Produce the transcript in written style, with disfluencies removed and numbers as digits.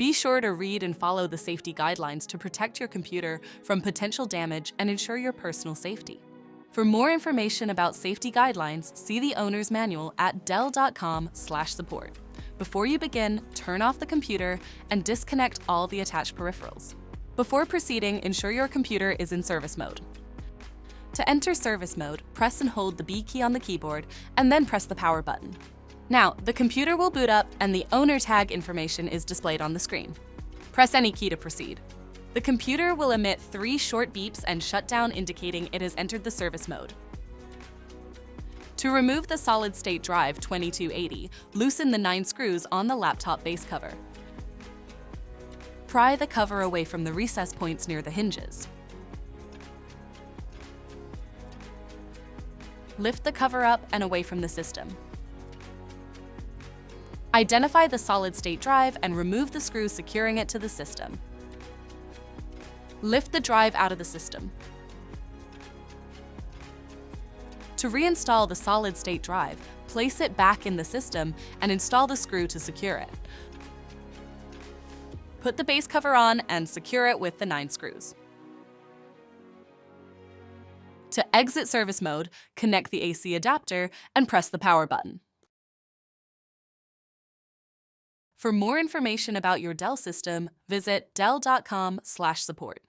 Be sure to read and follow the safety guidelines to protect your computer from potential damage and ensure your personal safety. For more information about safety guidelines, see the owner's manual at dell.com/support. Before you begin, turn off the computer and disconnect all the attached peripherals. Before proceeding, ensure your computer is in service mode. To enter service mode, press and hold the B key on the keyboard and then press the power button. Now, the computer will boot up and the owner tag information is displayed on the screen. Press any key to proceed. The computer will emit 3 short beeps and shut down, indicating it has entered the service mode. To remove the solid-state drive 2280, loosen the 9 screws on the laptop base cover. Pry the cover away from the recess points near the hinges. Lift the cover up and away from the system. Identify the solid-state drive and remove the screws securing it to the system. Lift the drive out of the system. To reinstall the solid-state drive, place it back in the system and install the screw to secure it. Put the base cover on and secure it with the 9 screws. To exit service mode, connect the AC adapter and press the power button. For more information about your Dell system, visit dell.com/support.